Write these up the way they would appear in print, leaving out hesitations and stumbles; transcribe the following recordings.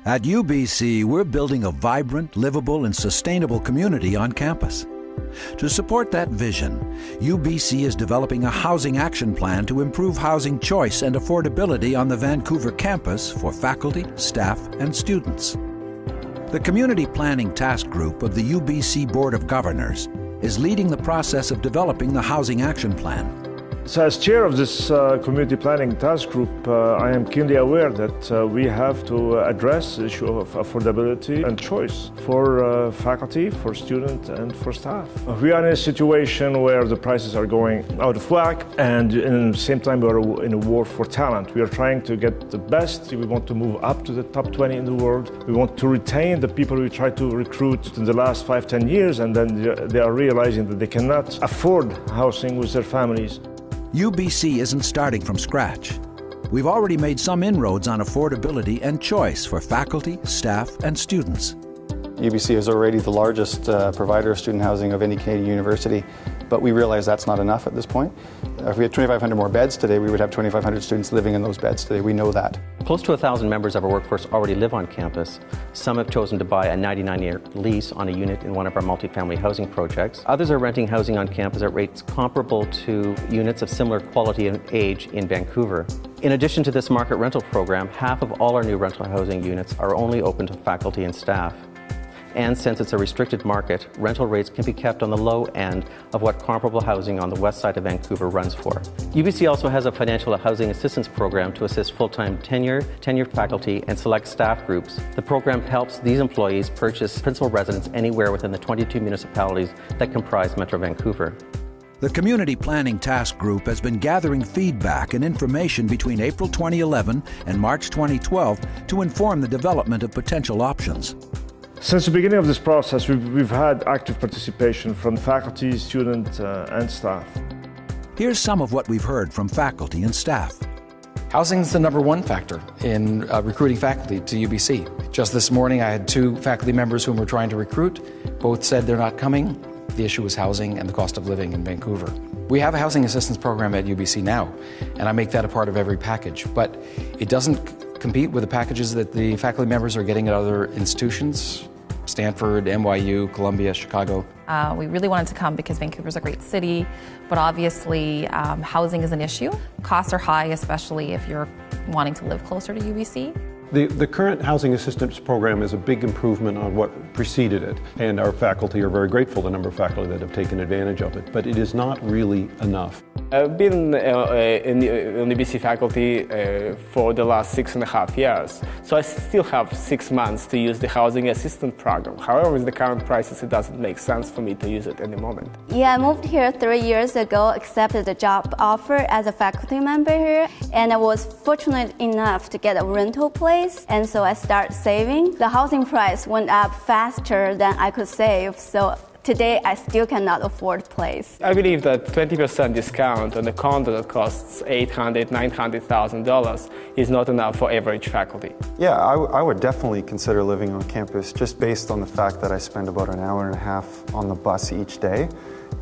At UBC, we're building a vibrant, livable, and sustainable community on campus. To support that vision, UBC is developing a housing action plan to improve housing choice and affordability on the Vancouver campus for faculty, staff, and students. The Community Planning Task Group of the UBC Board of Governors is leading the process of developing the housing action plan. So as chair of this Community Planning Task Group, I am keenly aware that we have to address the issue of affordability and choice for faculty, for students, and for staff. We are in a situation where the prices are going out of whack, and at the same time we are in a war for talent. We are trying to get the best. We want to move up to the top 20 in the world. We want to retain the people we tried to recruit in the last 5-10 years, and then they are realizing that they cannot afford housing with their families. UBC isn't starting from scratch. We've already made some inroads on affordability and choice for faculty, staff, and students. UBC is already the largest provider of student housing of any Canadian university, but we realize that's not enough at this point. If we had 2,500 more beds today, we would have 2,500 students living in those beds today. We know that. Close to 1,000 members of our workforce already live on campus. Some have chosen to buy a 99-year lease on a unit in one of our multifamily housing projects. Others are renting housing on campus at rates comparable to units of similar quality and age in Vancouver. In addition to this market rental program, half of all our new rental housing units are only open to faculty and staff. And since it's a restricted market, rental rates can be kept on the low end of what comparable housing on the west side of Vancouver runs for. UBC also has a financial housing assistance program to assist full-time tenured faculty, and select staff groups. The program helps these employees purchase principal residence anywhere within the 22 municipalities that comprise Metro Vancouver. The Community Planning Task Group has been gathering feedback and information between April 2011 and March 2012 to inform the development of potential options. Since the beginning of this process, we've had active participation from faculty, students, and staff. Here's some of what we've heard from faculty and staff. Housing is the #1 factor in recruiting faculty to UBC. Just this morning, I had 2 faculty members whom we're trying to recruit. Both said they're not coming. The issue is housing and the cost of living in Vancouver. We have a housing assistance program at UBC now, and I make that a part of every package, but it doesn't compete with the packages that the faculty members are getting at other institutions, Stanford, NYU, Columbia, Chicago. We really wanted to come because Vancouver's a great city, but obviously housing is an issue. Costs are high, especially if you're wanting to live closer to UBC. The current housing assistance program is a big improvement on what preceded it, and our faculty are very grateful, the number of faculty that have taken advantage of it, but it is not really enough. I've been in UBC faculty for the last 6.5 years, so I still have 6 months to use the housing assistance program. However, with the current prices, it doesn't make sense for me to use it at the moment. Yeah, I moved here 3 years ago, accepted a job offer as a faculty member here, and I was fortunate enough to get a rental place, and so I started saving. The housing price went up faster than I could save, so today, I still cannot afford a place. I believe that 20% discount on a condo that costs $800,000, $900,000 is not enough for average faculty. Yeah, I would definitely consider living on campus just based on the fact that I spend about an hour and a half on the bus each day.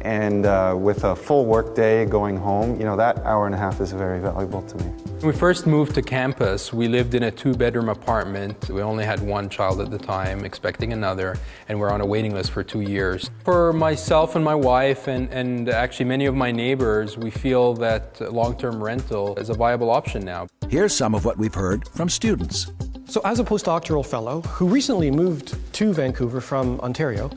And with a full work day going home, that hour and a half is very valuable to me. When we first moved to campus, we lived in a 2-bedroom apartment. We only had 1 child at the time, expecting another, and we're on a waiting list for 2 years. For myself and my wife, and actually many of my neighbors, we feel that long-term rental is a viable option now. Here's some of what we've heard from students. So as a postdoctoral fellow who recently moved to Vancouver from Ontario,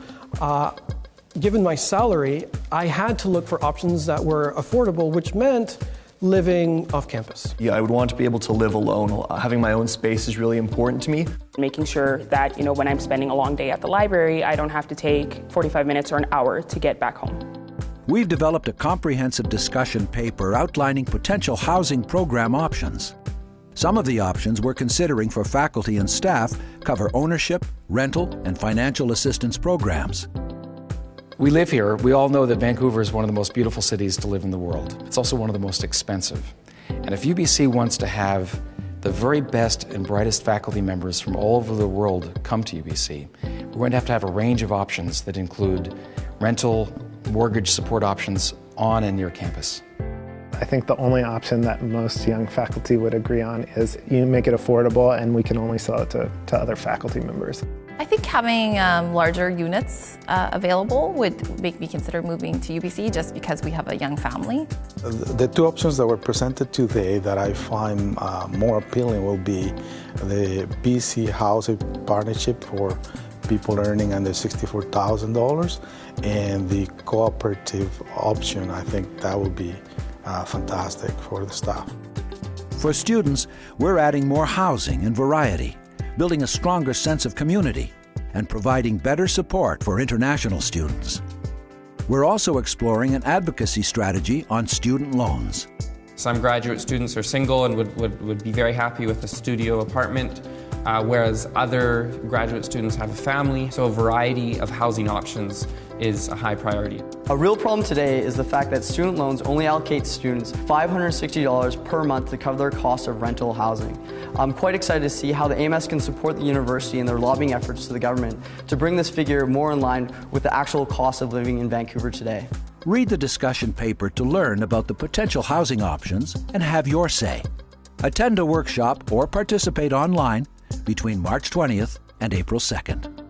given my salary, I had to look for options that were affordable, which meant living off campus. Yeah, I would want to be able to live alone. Having my own space is really important to me. Making sure that, when I'm spending a long day at the library, I don't have to take 45 minutes or an hour to get back home. We've developed a comprehensive discussion paper outlining potential housing program options. Some of the options we're considering for faculty and staff cover ownership, rental, and financial assistance programs. We live here. We all know that Vancouver is one of the most beautiful cities to live in the world. It's also one of the most expensive. And if UBC wants to have the very best and brightest faculty members from all over the world come to UBC, we're going to have a range of options that include rental, mortgage support options on and near campus. I think the only option that most young faculty would agree on is you make it affordable and we can only sell it to other faculty members. I think having larger units available would make me consider moving to UBC just because we have a young family. The two options that were presented today that I find more appealing will be the BC Housing Partnership for people earning under $64,000 and the cooperative option. I think that will be fantastic for the staff. For students, we're adding more housing and variety, building a stronger sense of community, and providing better support for international students. We're also exploring an advocacy strategy on student loans. Some graduate students are single and would be very happy with a studio apartment, whereas other graduate students have a family, so a variety of housing options is a high priority. A real problem today is the fact that student loans only allocate students $560 per month to cover their cost of rental housing. I'm quite excited to see how the AMS can support the university in their lobbying efforts to the government to bring this figure more in line with the actual cost of living in Vancouver today. Read the discussion paper to learn about the potential housing options and have your say. Attend a workshop or participate online between March 20th and April 2nd.